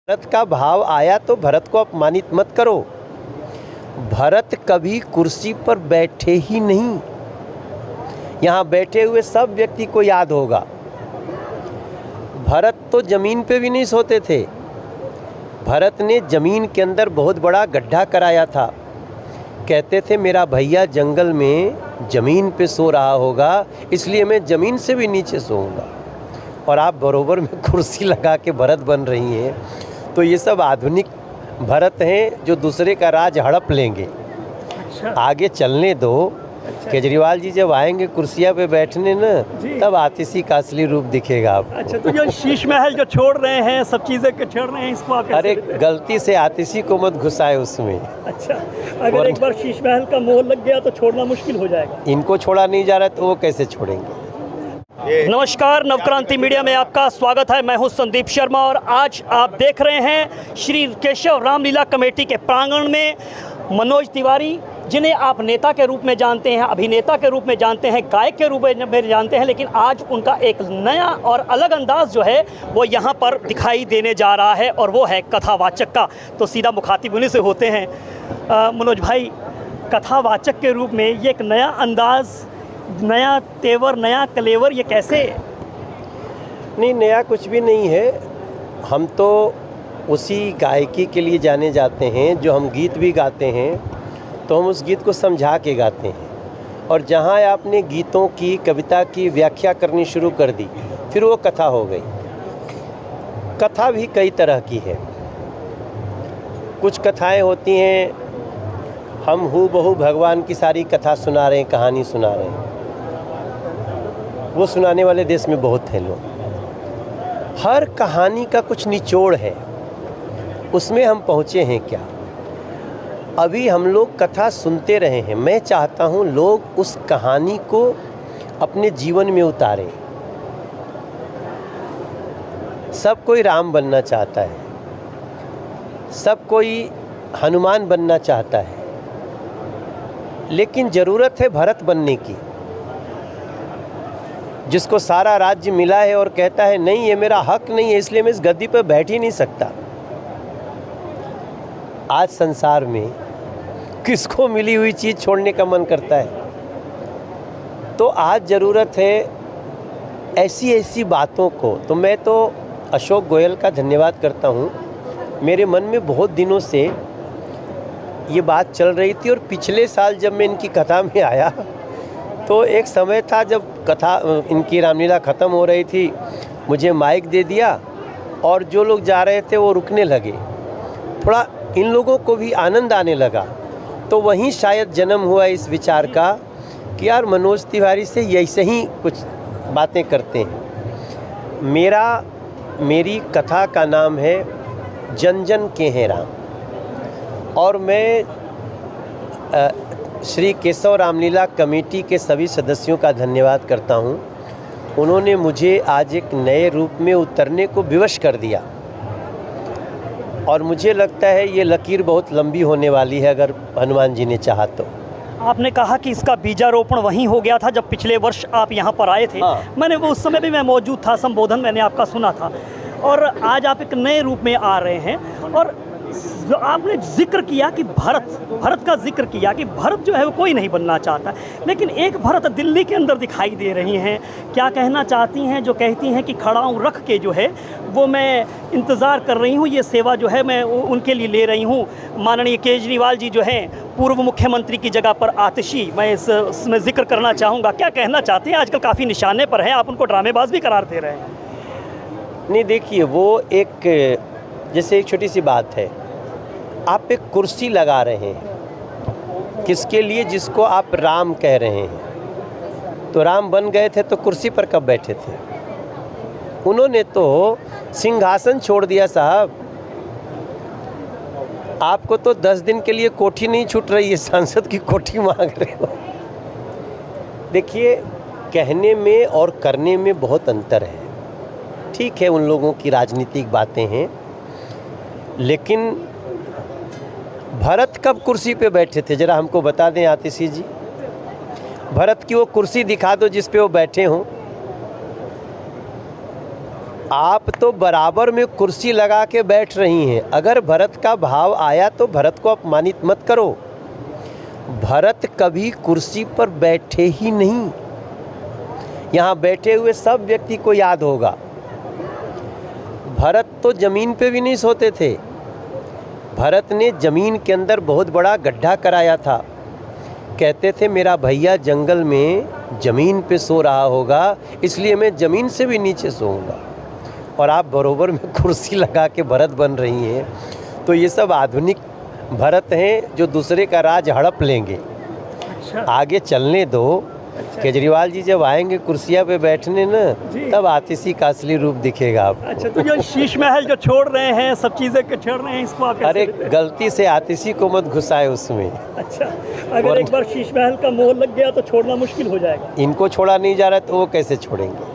भरत का भाव आया तो भरत को अपमानित मत करो। भरत कभी कुर्सी पर बैठे ही नहीं। यहाँ बैठे हुए सब व्यक्ति को याद होगा, भरत तो जमीन पे भी नहीं सोते थे। भरत ने जमीन के अंदर बहुत बड़ा गड्ढा कराया था। कहते थे मेरा भैया जंगल में जमीन पे सो रहा होगा, इसलिए मैं जमीन से भी नीचे सोऊंगा। और आप बरोबर में कुर्सी लगा के भरत बन रही हैं। तो ये सब आधुनिक भरत हैं जो दूसरे का राज हड़प लेंगे। अच्छा। आगे चलने दो। अच्छा। केजरीवाल जी जब आएंगे कुर्सियाँ पे बैठने ना, तब आतिशी का असली रूप दिखेगा आपको। अच्छा, तो जो शीश महल जो छोड़ रहे हैं, सब चीज़ें छोड़ रहे हैं, इसको आप अरे गलती से आतिशी को मत घुसाए उसमें। अच्छा, अगर एक बार शीश महल का मोह लग गया तो छोड़ना मुश्किल हो जाएगा। इनको छोड़ा नहीं जा रहा तो वो कैसे छोड़ेंगे। नमस्कार, नवक्रांति मीडिया में आपका स्वागत है। मैं हूं संदीप शर्मा और आज आप देख रहे हैं श्री केशव रामलीला कमेटी के प्रांगण में मनोज तिवारी, जिन्हें आप नेता के रूप में जानते हैं, अभिनेता के रूप में जानते हैं, गायक के रूप में जानते हैं, लेकिन आज उनका एक नया और अलग अंदाज जो है वो यहाँ पर दिखाई देने जा रहा है और वो है कथावाचक का। तो सीधा मुखातिब उन्हीं से होते हैं। मनोज भाई, कथावाचक के रूप में ये एक नया अंदाज, नया तेवर, नया कलेवर, ये कैसे? नहीं, नया कुछ भी नहीं है। हम तो उसी गायकी के लिए जाने जाते हैं। जो हम गीत भी गाते हैं तो हम उस गीत को समझा के गाते हैं। और जहाँ आपने गीतों की, कविता की व्याख्या करनी शुरू कर दी, फिर वो कथा हो गई। कथा भी कई तरह की है। कुछ कथाएं होती हैं हम हूबहू भगवान की सारी कथा सुना रहे हैं, कहानी सुना रहे हैं। वो सुनाने वाले देश में बहुत हैं लोग। हर कहानी का कुछ निचोड़ है, उसमें हम पहुँचे हैं क्या? अभी हम लोग कथा सुनते रहे हैं। मैं चाहता हूँ लोग उस कहानी को अपने जीवन में उतारें। सब कोई राम बनना चाहता है, सब कोई हनुमान बनना चाहता है, लेकिन ज़रूरत है भरत बनने की, जिसको सारा राज्य मिला है और कहता है नहीं ये मेरा हक नहीं है, इसलिए मैं इस गद्दी पर बैठ ही नहीं सकता। आज संसार में किसको मिली हुई चीज़ छोड़ने का मन करता है? तो आज ज़रूरत है ऐसी ऐसी बातों को। तो मैं तो अशोक गोयल का धन्यवाद करता हूँ। मेरे मन में बहुत दिनों से ये बात चल रही थी और पिछले साल जब मैं इनकी कथा में आया तो एक समय था जब कथा इनकी रामलीला ख़त्म हो रही थी, मुझे माइक दे दिया और जो लोग जा रहे थे वो रुकने लगे। थोड़ा इन लोगों को भी आनंद आने लगा। तो वहीं शायद जन्म हुआ इस विचार का कि यार मनोज तिवारी से ऐसे ही कुछ बातें करते हैं। मेरी कथा का नाम है जन जन के हैं राम। और मैं श्री केशव रामलीला कमेटी के सभी सदस्यों का धन्यवाद करता हूँ। उन्होंने मुझे आज एक नए रूप में उतरने को विवश कर दिया और मुझे लगता है ये लकीर बहुत लंबी होने वाली है अगर हनुमान जी ने चाहा तो। आपने कहा कि इसका बीजारोपण वहीं हो गया था जब पिछले वर्ष आप यहाँ पर आए थे। हाँ। मैंने वो उस समय भी मैं मौजूद था, संबोधन मैंने आपका सुना था। और आज आप एक नए रूप में आ रहे हैं और जो आपने जिक्र किया कि भरत का जिक्र किया कि भरत जो है वो कोई नहीं बनना चाहता, लेकिन एक भरत दिल्ली के अंदर दिखाई दे रही हैं। क्या कहना चाहती हैं जो कहती हैं कि खड़ाऊँ रख के जो है वो मैं इंतज़ार कर रही हूँ, ये सेवा जो है मैं उनके लिए ले रही हूँ। माननीय केजरीवाल जी जो हैं, पूर्व मुख्यमंत्री की जगह पर आतिशी, मैं इसमें जिक्र करना चाहूँगा। क्या कहना चाहते हैं? आजकल काफ़ी निशाने पर हैं, आप उनको ड्रामेबाज भी करार दे रहे हैं। नहीं, देखिए वो एक जैसे एक छोटी सी बात है, आप एक कुर्सी लगा रहे हैं किसके लिए? जिसको आप राम कह रहे हैं। तो राम बन गए थे तो कुर्सी पर कब बैठे थे? उन्होंने तो सिंहासन छोड़ दिया साहब। आपको तो 10 दिन के लिए कोठी नहीं छूट रही है, सांसद की कोठी मांग रहे हो। देखिए, कहने में और करने में बहुत अंतर है। ठीक है, उन लोगों की राजनीतिक बातें हैं, लेकिन भरत कब कुर्सी पे बैठे थे जरा हमको बता दें आतिशी जी। भरत की वो कुर्सी दिखा दो जिस पे वो बैठे हों। आप तो बराबर में कुर्सी लगा के बैठ रही हैं। अगर भरत का भाव आया तो भरत को अपमानित मत करो। भरत कभी कुर्सी पर बैठे ही नहीं। यहाँ बैठे हुए सब व्यक्ति को याद होगा, भरत तो ज़मीन पे भी नहीं सोते थे। भरत ने ज़मीन के अंदर बहुत बड़ा गड्ढा कराया था। कहते थे मेरा भैया जंगल में ज़मीन पे सो रहा होगा, इसलिए मैं ज़मीन से भी नीचे सोऊंगा। और आप बरोबर में कुर्सी लगा के भरत बन रही हैं। तो ये सब आधुनिक भरत हैं जो दूसरे का राज हड़प लेंगे। अच्छा। आगे चलने दो। केजरीवाल जी जब आएंगे कुर्सियां पे बैठने ना, तब आतिशी का असली रूप दिखेगा आपको। अच्छा, तो जो शीश महल जो छोड़ रहे हैं, सब चीज़ें छोड़ रहे हैं, इसको आप अरे गलती से आतिशी को मत घुसाए उसमें। अच्छा, अगर एक बार शीश महल का मोह लग गया तो छोड़ना मुश्किल हो जाएगा। इनको छोड़ा नहीं जा रहा तो वो कैसे छोड़ेंगे।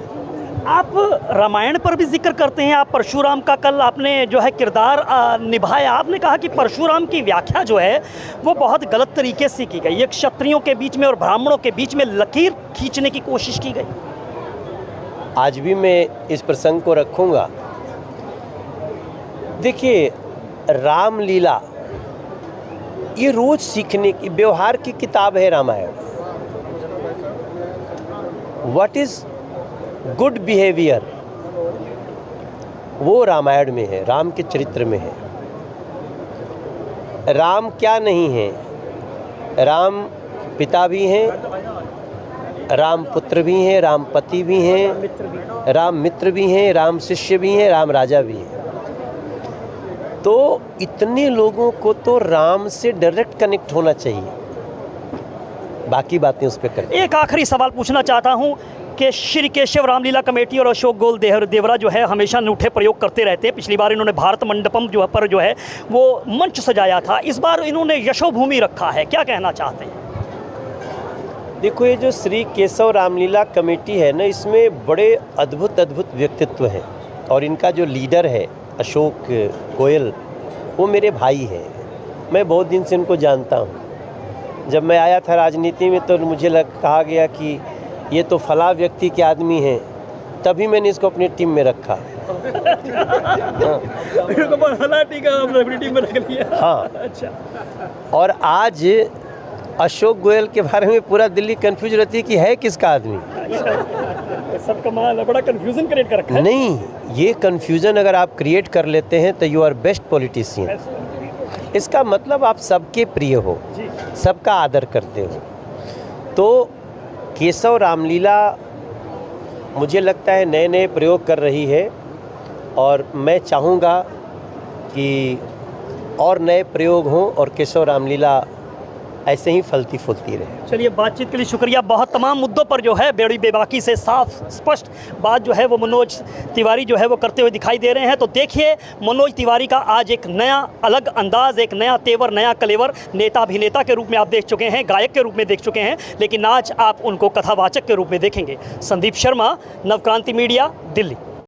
आप रामायण पर भी जिक्र करते हैं, आप परशुराम का कल आपने जो है किरदार निभाया। आपने कहा कि परशुराम की व्याख्या जो है वो बहुत गलत तरीके से की गई, एक क्षत्रियों के बीच में और ब्राह्मणों के बीच में लकीर खींचने की कोशिश की गई। आज भी मैं इस प्रसंग को रखूंगा। देखिए, रामलीला ये रोज सीखने की, व्यवहार की किताब है Ramayana. What is good behaviour, वो रामायण में है, राम के चरित्र में है। राम क्या नहीं है, राम पिता भी हैं, राम पुत्र भी हैं, राम पति भी हैं, राम मित्र भी हैं, राम शिष्य भी हैं, राम राजा भी हैं। तो इतने लोगों को तो राम से डायरेक्ट कनेक्ट होना चाहिए, बाकी बातें उस पर करें। एक आखिरी सवाल पूछना चाहता हूँ कि श्री केशव रामलीला कमेटी और अशोक गोल देवरा जो है हमेशा अनूठे प्रयोग करते रहते हैं। पिछली बार इन्होंने भारत मंडपम जो है पर जो है वो मंच सजाया था, इस बार इन्होंने यशोभूमि रखा है, क्या कहना चाहते हैं? देखो, ये जो श्री केशव रामलीला कमेटी है ना, इसमें बड़े अद्भुत अद्भुत व्यक्तित्व हैं। और इनका जो लीडर है अशोक गोयल, वो मेरे भाई हैं। मैं बहुत दिन से इनको जानता हूँ। जब मैं आया था राजनीति में तो मुझे कहा गया कि ये तो फला व्यक्ति के आदमी हैं, तभी मैंने इसको अपनी टीम में रखा। हाँ। अच्छा। और आज अशोक गोयल के बारे में पूरा दिल्ली कंफ्यूज रहती है कि है किसका आदमी। सब कमाल है, बड़ा कंफ्यूजन क्रिएट कर रखा है। नहीं, ये कंफ्यूजन अगर आप क्रिएट कर लेते हैं तो यू आर बेस्ट पॉलिटिशियन। इसका मतलब आप सबके प्रिय हो, सबका आदर करते हो। तो केशव रामलीला मुझे लगता है नए नए प्रयोग कर रही है, और मैं चाहूँगा कि और नए प्रयोग हों और केशव रामलीला ऐसे ही फलती फूलती रहे। चलिए, बातचीत के लिए शुक्रिया। बहुत तमाम मुद्दों पर जो है बड़ी बेबाकी से साफ स्पष्ट बात जो है वो मनोज तिवारी जो है वो करते हुए दिखाई दे रहे हैं। तो देखिए, मनोज तिवारी का आज एक नया अलग अंदाज, एक नया तेवर, नया कलेवर। नेता अभिनेता के रूप में आप देख चुके हैं, गायक के रूप में देख चुके हैं, लेकिन आज आप उनको कथावाचक के रूप में देखेंगे। संदीप शर्मा, नवक्रांति मीडिया, दिल्ली।